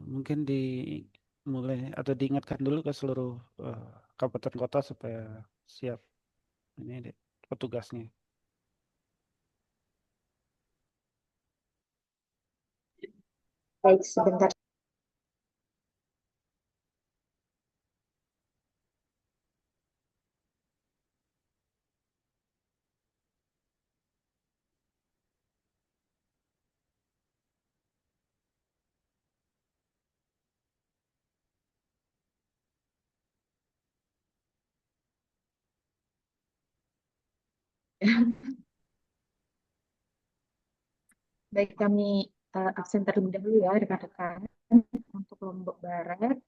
Mungkin dimulai atau diingatkan dulu ke seluruh kabupaten kota supaya siap ini deh, petugasnya. Baik, sebentar. Baik, kami absen terlebih dahulu ya, rekan-rekan. Untuk Lombok Barat,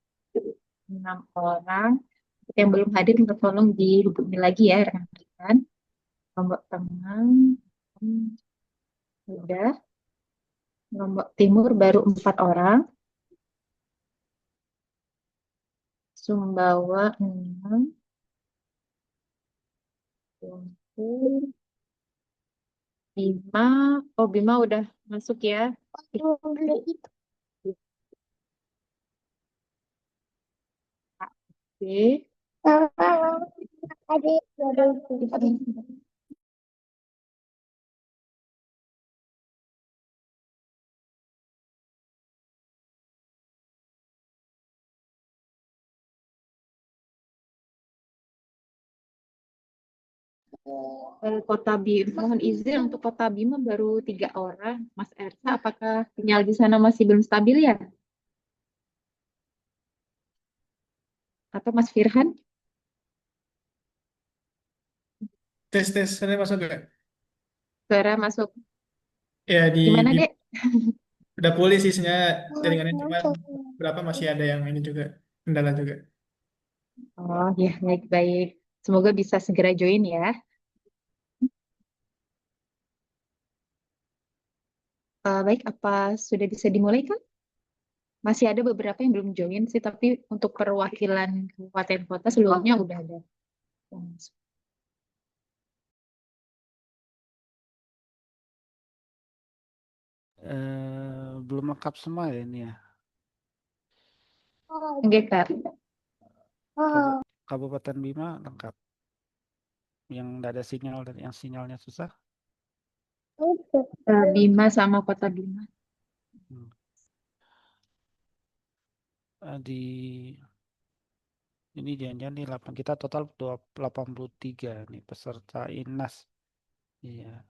6 orang. Untuk yang belum hadir, minta tolong dihubungi lagi ya, rekan-rekan. Lombok Tengah, sudah. Lombok Timur baru 4 orang. Sumbawa 6. Lampung, Bima. Oh, Bima udah masuk ya. Oke. Kota Bima, mohon izin untuk Kota Bima baru 3 orang. Mas Ersa, apakah sinyal di sana masih belum stabil ya? Atau Mas Firhan? Tes tes, saya masuk gak? Suara masuk. Ya Gimana, di Dek? udah pulih sih sebenarnya jaringannya, cuma berapa masih ada yang ini juga kendala juga. Oh, ya, baik-baik. Semoga bisa segera join ya. Baik, apa sudah bisa dimulai kan? Masih ada beberapa yang belum join sih, tapi untuk perwakilan kabupaten kota seluruhnya udah ada. Belum lengkap semua ya ini ya. Enggak, Kak. Kabupaten Bima lengkap. Yang nggak ada sinyal dan yang sinyalnya susah. Bima sama Kota Bima. Hmm. Di ini jangan-jangan nih 8 kita total 83 nih peserta INAS. Iya.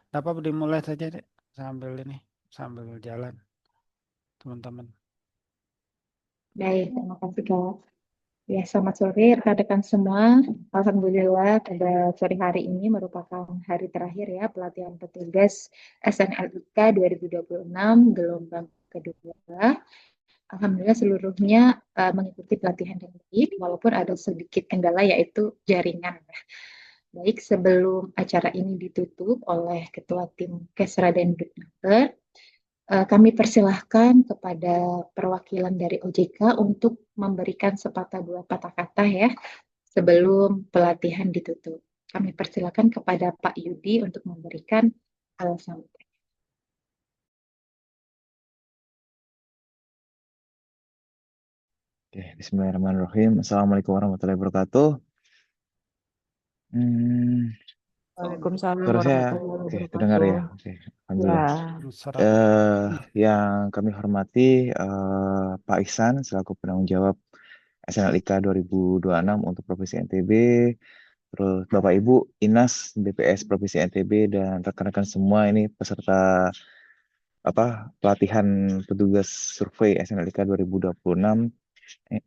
Apa dimulai saja deh sambil ini sambil jalan teman-teman. Baik, terima kasih, Kak. Ya, selamat sore rekan-rekan semua. Alhamdulillah pada sore hari ini merupakan hari terakhir ya pelatihan petugas SNLIK 2026 gelombang kedua. Alhamdulillah seluruhnya mengikuti pelatihan dengan baik walaupun ada sedikit kendala yaitu jaringan. Baik, sebelum acara ini ditutup oleh Ketua Tim Kesra dan Duknaker, kami persilahkan kepada perwakilan dari OJK untuk memberikan sepatah dua patah kata ya sebelum pelatihan ditutup. Kami persilahkan kepada Pak Yudi untuk memberikan alasan. Oke, Bismillahirrahmanirrahim. Assalamualaikum warahmatullahi wabarakatuh. Hmm, Waalaikumsalam suara saya warahmatullahi oke, terdengar wabarakatuh. ya. Oke, Ya, alhamdulillah. Salam. Yang kami hormati Pak Ihsan selaku penanggung jawab SNLIK 2026 untuk Provinsi NTB, terus Bapak Ibu Inas BPS Provinsi NTB dan rekan-rekan semua ini peserta pelatihan petugas survei SNLIK 2026.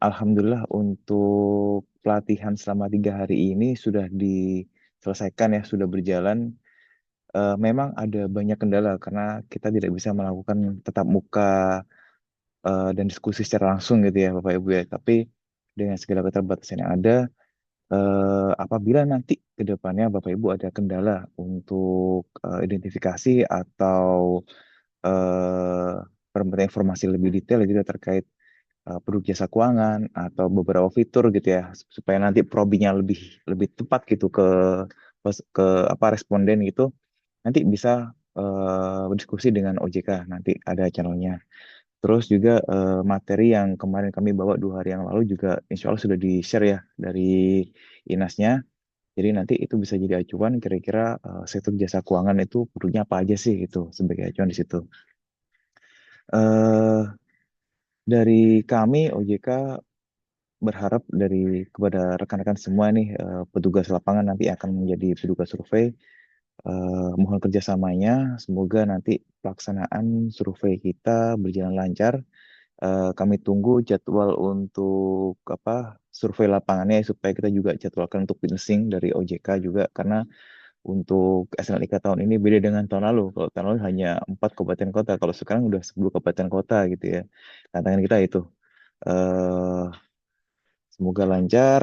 Alhamdulillah untuk pelatihan selama 3 hari ini sudah diselesaikan ya, sudah berjalan. Memang ada banyak kendala karena kita tidak bisa melakukan tatap muka dan diskusi secara langsung gitu ya Bapak Ibu ya. Tapi dengan segala keterbatasan yang ada, apabila nanti ke depannya Bapak Ibu ada kendala untuk identifikasi atau permintaan informasi lebih detail gitu terkait produk jasa keuangan atau beberapa fitur gitu ya, supaya nanti probingnya lebih tepat gitu ke apa responden gitu. Nanti bisa berdiskusi dengan OJK, nanti ada channelnya. Terus juga materi yang kemarin kami bawa 2 hari yang lalu juga insya Allah sudah di-share ya dari Inasnya. Jadi nanti itu bisa jadi acuan kira-kira sektor jasa keuangan itu produknya apa aja sih gitu sebagai acuan di situ. Eh dari kami OJK berharap kepada rekan-rekan semua nih petugas lapangan nanti akan menjadi petugas survei. Mohon kerjasamanya, semoga nanti pelaksanaan survei kita berjalan lancar. Kami tunggu jadwal untuk survei lapangannya supaya kita juga jadwalkan untuk witnessing dari OJK juga, karena untuk SNLIK tahun ini beda dengan tahun lalu. Kalau tahun lalu hanya 4 kabupaten kota, kalau sekarang udah 10 kabupaten kota gitu ya. Tantangan kita itu. Eh, Semoga lancar,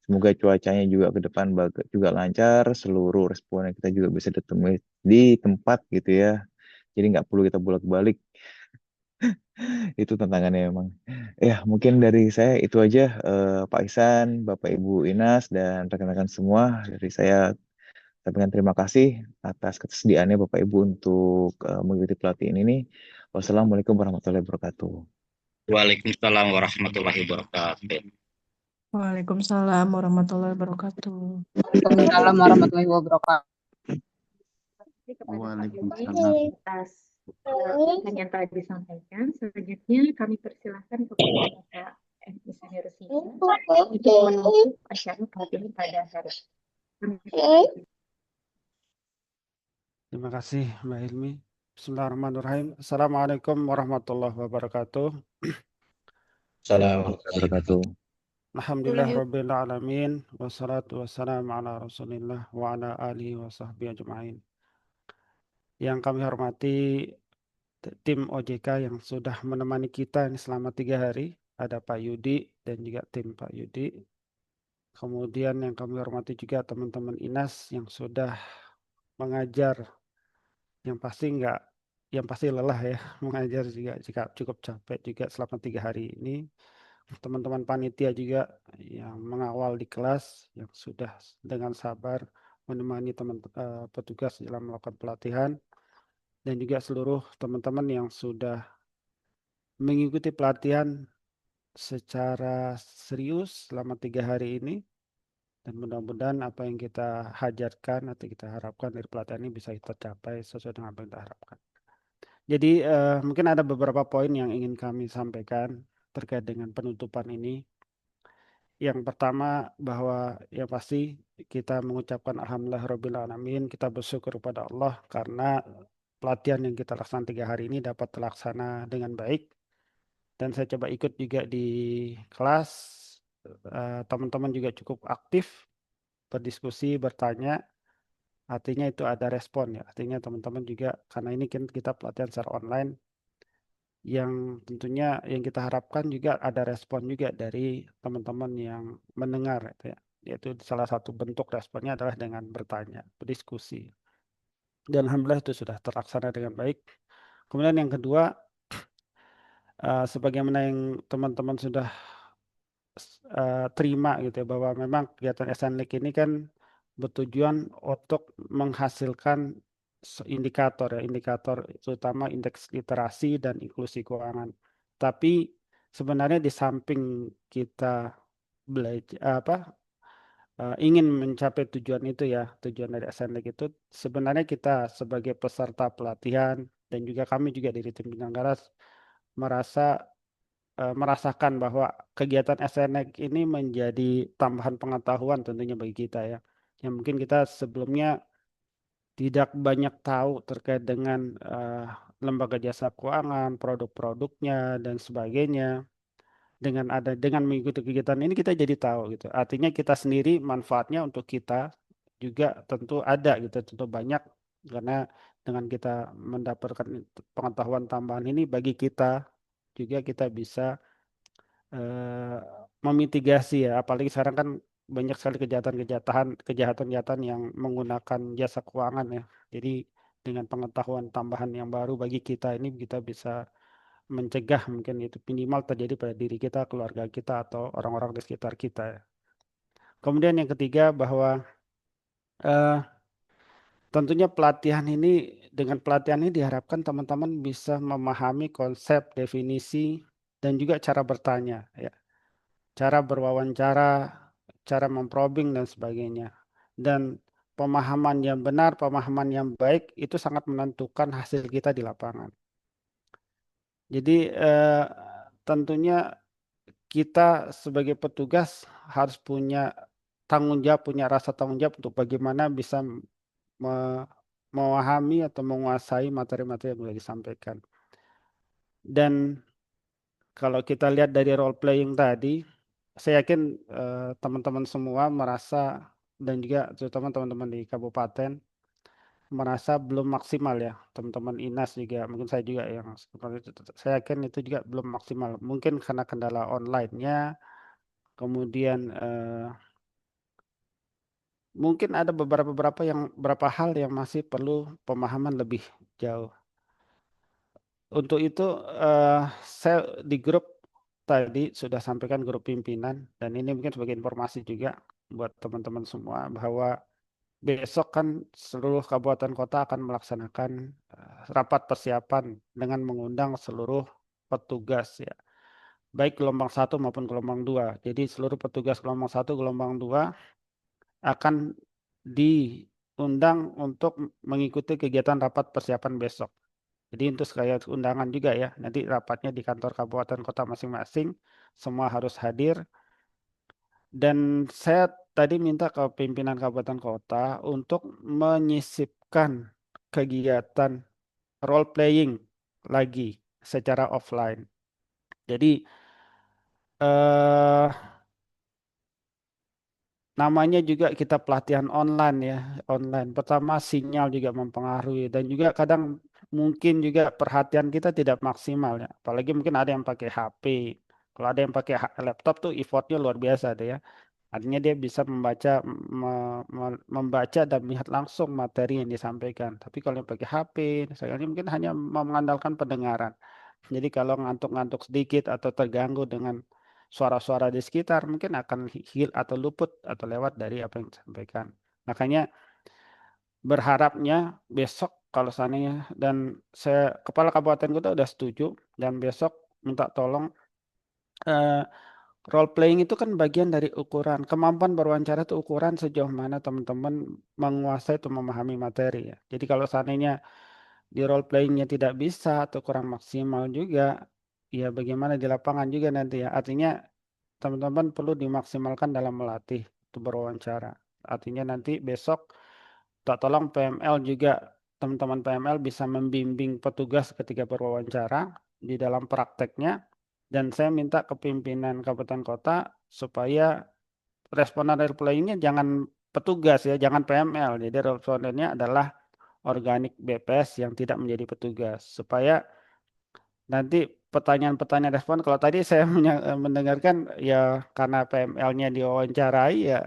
semoga cuacanya juga ke depan juga lancar, seluruh responden kita juga bisa ditemui di tempat gitu ya. Jadi nggak perlu kita bolak-balik. Itu tantangannya memang. Ya, mungkin dari saya itu aja, Pak Ihsan, Bapak Ibu Inas, dan rekan-rekan semua. Dari saya sampaikan terima kasih atas ketersediaannya Bapak Ibu untuk mengikuti pelatihan ini. Wassalamualaikum warahmatullahi wabarakatuh. Waalaikumsalam warahmatullahi wabarakatuh. Waalaikumsalam warahmatullahi wabarakatuh. Waalaikumsalam warahmatullahi wabarakatuh. Terima kasih kepada Pak Waalaikumsalam. Yudi atas penjelasan yang telah disampaikan. Selanjutnya kami persilahkan kepada Bapak Insinyur Rusida untuk menutup acara pelatihan pada hari ini. Terima kasih Mbak Hilmi. Bismillahirrahmanirrahim. Assalamualaikum warahmatullahi wabarakatuh. Assalamualaikum. Wabarakatuh. Alhamdulillah Rabbil Alamin. Wassalatu wassalamu ala Rasulillah wa ala alihi wa sahbihi ajma'in. Yang kami hormati tim OJK yang sudah menemani kita ini selama 3 hari. Ada Pak Yudi dan juga tim Pak Yudi. Kemudian yang kami hormati juga teman-teman Inas yang sudah mengajar. Yang pasti lelah ya mengajar juga jika cukup capek juga selama 3 hari ini. Teman-teman panitia juga yang mengawal di kelas yang sudah dengan sabar menemani petugas dalam melakukan pelatihan, dan juga seluruh teman-teman yang sudah mengikuti pelatihan secara serius selama 3 hari ini, dan mudah-mudahan apa yang kita hajarkan atau kita harapkan dari pelatihan ini bisa kita capai sesuai dengan apa yang kita harapkan. Jadi mungkin ada beberapa poin yang ingin kami sampaikan terkait dengan penutupan ini. Yang pertama, bahwa yang pasti kita mengucapkan alhamdulillah alamin, kita bersyukur kepada Allah karena pelatihan yang kita laksanakan 3 hari ini dapat terlaksana dengan baik. Dan saya coba ikut juga di kelas, teman-teman juga cukup aktif berdiskusi, bertanya, artinya itu ada respon ya. Artinya teman-teman juga, karena ini kan kita pelatihan secara online, yang tentunya yang kita harapkan juga ada respon juga dari teman-teman yang mendengar gitu ya. Yaitu salah satu bentuk responnya adalah dengan bertanya, berdiskusi. Dan alhamdulillah itu sudah terlaksana dengan baik. Kemudian yang kedua, sebagaimana yang teman-teman sudah terima gitu ya, bahwa memang kegiatan SNLIK ini kan bertujuan untuk menghasilkan indikator terutama indeks literasi dan inklusi keuangan. Tapi sebenarnya di samping kita belajar ingin mencapai tujuan itu ya, tujuan dari SNLIK itu sebenarnya kita sebagai peserta pelatihan dan juga kami juga dari tim penyelenggara merasakan bahwa kegiatan SNLIK ini menjadi tambahan pengetahuan tentunya bagi kita ya. Yang mungkin kita sebelumnya tidak banyak tahu terkait dengan lembaga jasa keuangan, produk-produknya dan sebagainya. Dengan mengikuti kegiatan ini kita jadi tahu gitu. Artinya kita sendiri manfaatnya untuk kita juga tentu ada gitu, tentu banyak, karena dengan kita mendapatkan pengetahuan tambahan ini bagi kita juga kita bisa memitigasi ya, apalagi sekarang kan banyak sekali kejahatan yang menggunakan jasa keuangan ya. Jadi dengan pengetahuan tambahan yang baru bagi kita ini kita bisa mencegah mungkin itu minimal terjadi pada diri kita, keluarga kita, atau orang-orang di sekitar kita ya. Kemudian yang ketiga bahwa tentunya dengan pelatihan ini diharapkan teman-teman bisa memahami konsep, definisi, dan juga cara bertanya ya. Cara berwawancara, cara memprobing dan sebagainya. Dan pemahaman yang benar, pemahaman yang baik itu sangat menentukan hasil kita di lapangan. Jadi tentunya kita sebagai petugas harus punya tanggung jawab, punya rasa tanggung jawab untuk bagaimana bisa memahami atau menguasai materi-materi yang sudah disampaikan. Dan kalau kita lihat dari role playing tadi, saya yakin teman-teman semua merasa, dan juga terutama teman-teman di kabupaten merasa belum maksimal ya, teman-teman INAS juga, mungkin saya juga yang seperti itu. Saya yakin itu juga belum maksimal. Mungkin karena kendala online-nya, kemudian mungkin ada beberapa hal yang masih perlu pemahaman lebih jauh. Untuk itu saya di grup tadi sudah sampaikan, grup pimpinan, dan ini mungkin sebagai informasi juga buat teman-teman semua bahwa besok kan seluruh kabupaten kota akan melaksanakan rapat persiapan dengan mengundang seluruh petugas ya, baik gelombang 1 maupun gelombang 2. Jadi seluruh petugas gelombang 1, gelombang 2 akan diundang untuk mengikuti kegiatan rapat persiapan besok. Jadi itu sekalian undangan juga ya, nanti rapatnya di kantor kabupaten kota masing-masing, semua harus hadir. Dan saya tadi minta ke pimpinan kabupaten kota untuk menyisipkan kegiatan role playing lagi secara offline. Jadi namanya juga kita pelatihan online ya, online. Pertama sinyal juga mempengaruhi, dan juga kadang mungkin juga perhatian kita tidak maksimal ya. Apalagi mungkin ada yang pakai HP. Kalau ada yang pakai laptop tuh effortnya luar biasa deh ya. Artinya dia bisa membaca dan melihat langsung materi yang disampaikan. Tapi kalau yang pakai HP, misalnya mungkin hanya mengandalkan pendengaran. Jadi kalau ngantuk-ngantuk sedikit atau terganggu dengan suara-suara di sekitar, mungkin akan atau luput atau lewat dari apa yang disampaikan. Makanya berharapnya besok kalau seandainya, dan kepala kabupaten kota udah setuju, dan besok minta tolong role playing itu kan bagian dari ukuran kemampuan berwawancara, itu ukuran sejauh mana teman-teman menguasai atau memahami materi ya. Jadi kalau seandainya di role playingnya tidak bisa atau kurang maksimal juga, ya bagaimana di lapangan juga nanti ya. Artinya teman-teman perlu dimaksimalkan dalam melatih itu berwawancara. Artinya nanti besok tak tolong PML juga, teman-teman PML bisa membimbing petugas ketika berwawancara di dalam prakteknya. Dan saya minta ke pimpinan kabupaten kota supaya responden role playingnya jangan petugas ya, jangan PML. Jadi respondennya adalah organik BPS yang tidak menjadi petugas, supaya nanti pertanyaan-pertanyaan respon, kalau tadi saya mendengarkan ya karena PML-nya diwawancarai ya,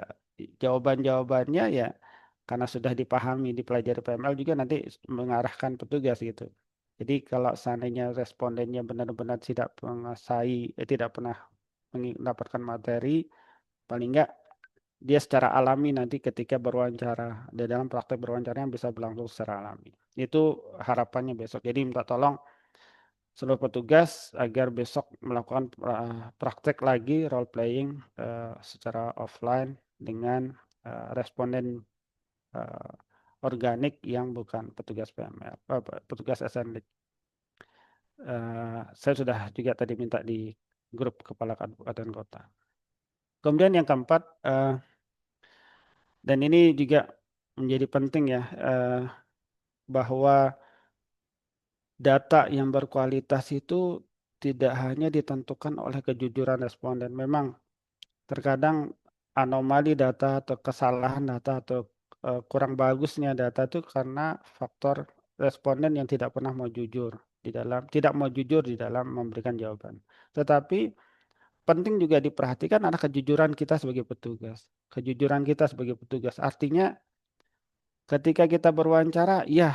jawaban-jawabannya ya karena sudah dipahami, dipelajari PML juga nanti mengarahkan petugas gitu. Jadi kalau seandainya respondennya benar-benar tidak menguasai, tidak pernah mendapatkan materi, paling enggak dia secara alami nanti ketika berwawancara, di dalam praktek berwawancara yang bisa berlangsung secara alami. Itu harapannya besok. Jadi minta tolong seluruh petugas agar besok melakukan praktek lagi role playing secara offline dengan responden organik yang bukan petugas PML, petugas SNDIK. Saya sudah juga tadi minta di grup kepala kabupaten kota. Kemudian yang keempat, dan ini juga menjadi penting ya, bahwa data yang berkualitas itu tidak hanya ditentukan oleh kejujuran responden. Memang terkadang anomali data atau kesalahan data atau kurang bagusnya data itu karena faktor responden yang tidak pernah mau jujur tidak mau jujur di dalam memberikan jawaban. Tetapi penting juga diperhatikan adalah kejujuran kita sebagai petugas. Kejujuran kita sebagai petugas artinya ketika kita berwawancara, ya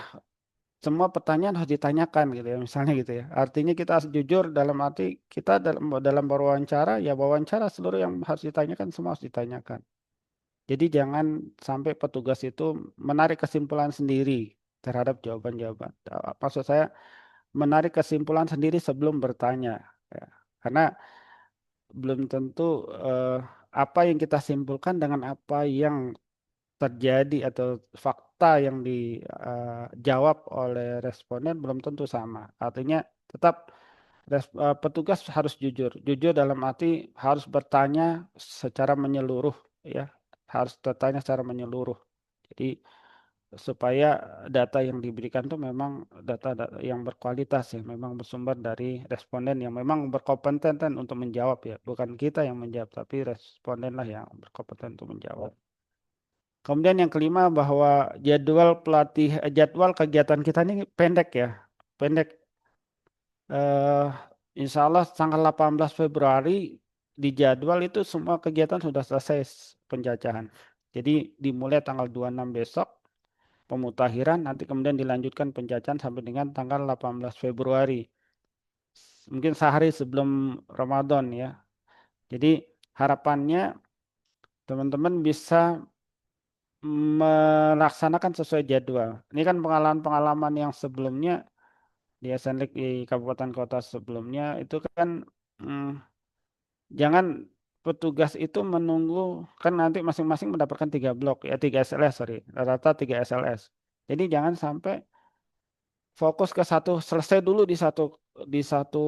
semua pertanyaan harus ditanyakan gitu ya, misalnya gitu ya. Artinya kita harus jujur dalam arti kita dalam berwawancara ya, wawancara seluruh yang harus ditanyakan semua harus ditanyakan. Jadi jangan sampai petugas itu menarik kesimpulan sendiri terhadap jawaban-jawaban. Maksud saya menarik kesimpulan sendiri sebelum bertanya, ya. Karena belum tentu apa yang kita simpulkan dengan apa yang terjadi atau fakta yang dijawab oleh responden belum tentu sama. Artinya tetap petugas harus jujur. Jujur dalam arti harus bertanya secara menyeluruh, ya. Harus bertanya secara menyeluruh. Jadi supaya data yang diberikan itu memang data yang berkualitas ya, memang bersumber dari responden yang memang berkompeten untuk menjawab ya, bukan kita yang menjawab, tapi responden lah yang berkompeten untuk menjawab. Kemudian yang kelima bahwa jadwal kegiatan kita ini pendek ya, pendek. Insya Allah tanggal 18 Februari di jadwal itu semua kegiatan sudah selesai penjajahan. Jadi dimulai tanggal 26 besok pemutahiran, nanti kemudian dilanjutkan penjajahan sampai dengan tanggal 18 Februari. Mungkin sehari sebelum Ramadan ya. Jadi harapannya teman-teman bisa melaksanakan sesuai jadwal. Ini kan pengalaman-pengalaman yang sebelumnya di SNLIK di kabupaten kota sebelumnya itu kan jangan petugas itu menunggu, kan nanti masing-masing mendapatkan 3 blok ya, 3 SLS sorry, rata-rata 3 SLS. Jadi jangan sampai fokus ke satu, selesai dulu di satu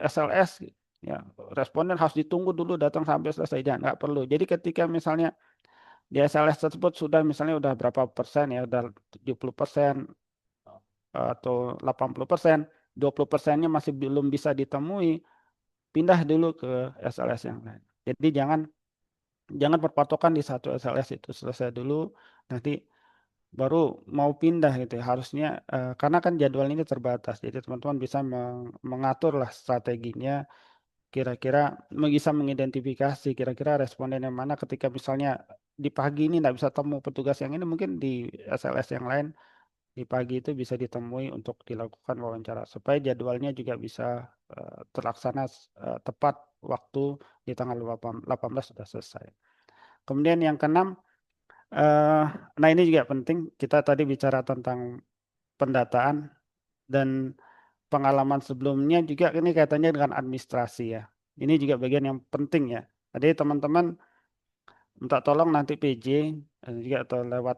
SLS ya, responden harus ditunggu dulu datang sampai selesai, jangan, nggak perlu. Jadi ketika misalnya di SLS tersebut sudah misalnya udah berapa persen ya, udah 70% atau 80%, 20%-nya masih belum bisa ditemui, pindah dulu ke SLS yang lain. Jadi jangan berpatokan di satu SLS itu, selesai dulu, nanti baru mau pindah gitu ya. Harusnya karena kan jadwal ini terbatas, jadi teman-teman bisa mengatur lah strateginya, kira-kira bisa mengidentifikasi kira-kira responden yang mana ketika misalnya di pagi ini nggak bisa temu petugas yang ini, mungkin di SLS yang lain di pagi itu bisa ditemui untuk dilakukan wawancara supaya jadwalnya juga bisa terlaksana tepat waktu di tanggal 18 sudah selesai. Kemudian yang keenam, nah ini juga penting, kita tadi bicara tentang pendataan dan pengalaman sebelumnya juga ini kaitannya dengan administrasi ya. Ini juga bagian yang penting ya. Jadi teman-teman minta tolong nanti PJ juga atau lewat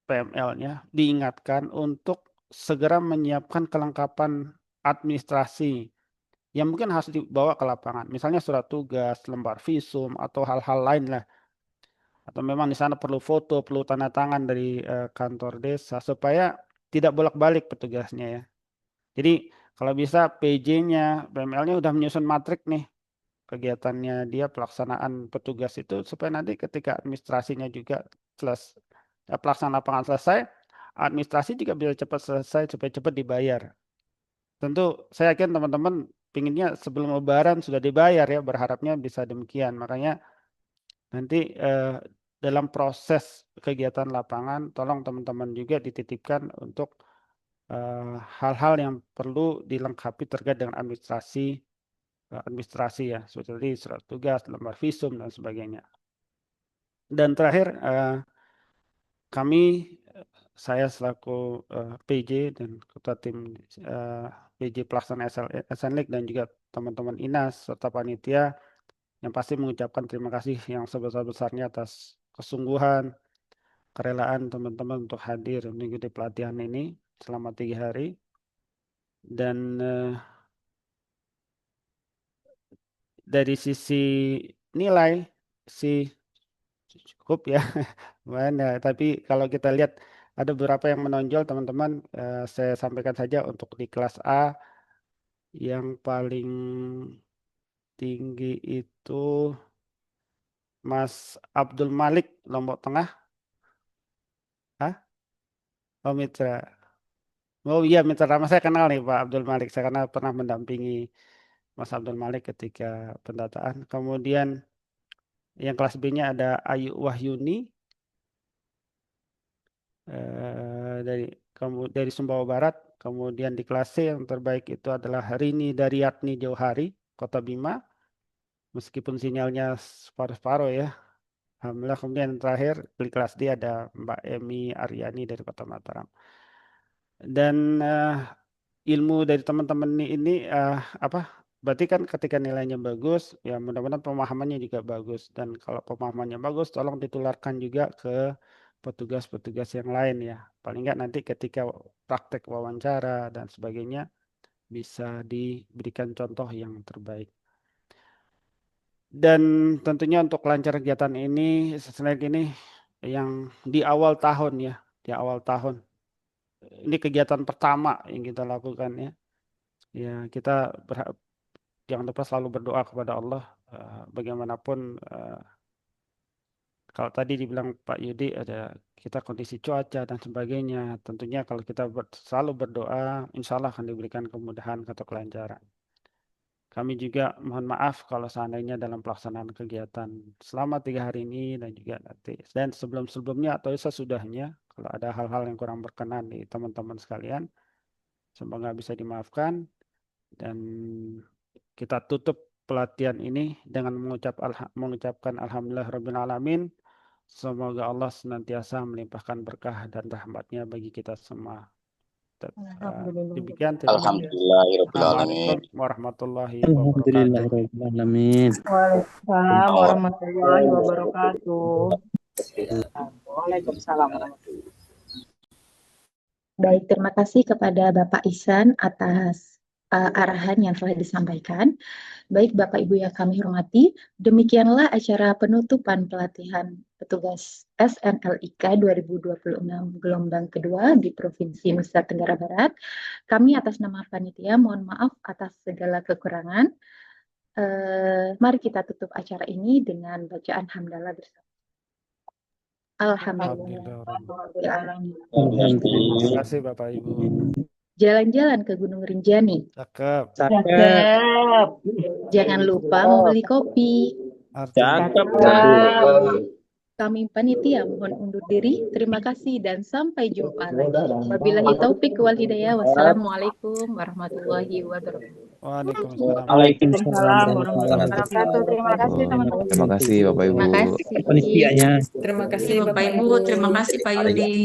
PML-nya diingatkan untuk segera menyiapkan kelengkapan administrasi yang mungkin harus dibawa ke lapangan. Misalnya surat tugas, lembar visum, atau hal-hal lain lah. Atau memang di sana perlu foto, perlu tanda tangan dari kantor desa supaya tidak bolak-balik petugasnya ya. Jadi kalau bisa PJ-nya, PML-nya udah menyusun matrik nih kegiatannya dia, pelaksanaan petugas itu supaya nanti ketika administrasinya juga pelaksanaan lapangan selesai, administrasi juga bisa cepat selesai supaya cepat dibayar. Tentu saya yakin teman-teman pinginnya sebelum Lebaran sudah dibayar ya, berharapnya bisa demikian. Makanya nanti dalam proses kegiatan lapangan, tolong teman-teman juga dititipkan untuk hal-hal yang perlu dilengkapi terkait dengan administrasi ya, seperti surat tugas, lembar visum dan sebagainya. Dan terakhir kami, saya selaku PJ dan ketua tim PJ pelaksana SNLIK dan juga teman-teman INAS serta panitia yang pasti mengucapkan terima kasih yang sebesar-besarnya atas kesungguhan, kerelaan teman-teman untuk hadir mengikuti pelatihan ini selama 3 hari. Dan dari sisi nilai sih cukup ya, mana. Tapi kalau kita lihat ada beberapa yang menonjol teman-teman, saya sampaikan saja untuk di kelas A yang paling tinggi itu Mas Abdul Malik Lombok Tengah. Hah? Oh Mitra. Oh iya Mitra Rama, saya kenal nih Pak Abdul Malik. Saya karena pernah mendampingi Mas Abdul Malik ketika pendataan. Kemudian yang kelas B-nya ada Ayu Wahyuni. kemudian dari Sumbawa Barat, kemudian di kelas C yang terbaik itu adalah Rini Daryatni Jauhari, Kota Bima, meskipun sinyalnya separuh-separuh ya. Alhamdulillah. Kemudian yang terakhir di kelas D ada Mbak Emi Aryani dari Kota Mataram. Dan ilmu dari teman-teman ini berarti kan ketika nilainya bagus, ya mudah-mudahan pemahamannya juga bagus. Dan kalau pemahamannya bagus, tolong ditularkan juga ke petugas-petugas yang lain ya. Paling nggak nanti ketika praktek wawancara dan sebagainya bisa diberikan contoh yang terbaik. Dan tentunya untuk lancar kegiatan ini, selain ini yang di awal tahun ya, di awal tahun. Ini kegiatan pertama yang kita lakukan ya. Ya, kita jangan lupa selalu berdoa kepada Allah. Bagaimanapun kalau tadi dibilang Pak Yudi ada kita kondisi cuaca dan sebagainya. Tentunya kalau kita selalu berdoa, insya Allah akan diberikan kemudahan atau kelancaran. Kami juga mohon maaf kalau seandainya dalam pelaksanaan kegiatan selama 3 hari ini dan juga nanti. Dan sebelum-sebelumnya atau sesudahnya, kalau ada hal-hal yang kurang berkenan di teman-teman sekalian, semoga bisa dimaafkan. Dan kita tutup pelatihan ini dengan mengucapkan Alhamdulillah Alamin. Semoga Allah senantiasa melimpahkan berkah dan rahmatnya bagi kita semua. Demikian. Alhamdulillahirobbilalamin. Assalamualaikum warahmatullahi Alhamdulillahirobbilalamin. Waalaikumsalam warahmatullahi wabarakatuh. Waalaikumsalam. Baik, terima kasih kepada Bapak Ihsan atas arahan yang telah disampaikan. Baik Bapak Ibu yang kami hormati, demikianlah acara penutupan pelatihan petugas SNLIK 2026 gelombang kedua di Provinsi Nusa Tenggara Barat. Kami atas nama panitia mohon maaf atas segala kekurangan. Mari kita tutup acara ini dengan bacaan hamdalah bersama. Alhamdulillah. Terima kasih Bapak Ibu. Jalan-jalan ke Gunung Rinjani. Cakep. Jangan lupa membeli kopi. Cakep. Kami panitia mohon undur diri. Terima kasih dan sampai jumpa lagi. Wabillahi taufik wal hidayah. Wassalamualaikum warahmatullahi wabarakatuh. Waalaikumsalam warahmatullahi wabarakatuh. Terima kasih teman-teman. Terima kasih Bapak Ibu. Terima kasih. Panitianya. Terima kasih Bapak Ibu. Terima kasih Pak Yudi.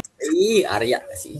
Arya sih.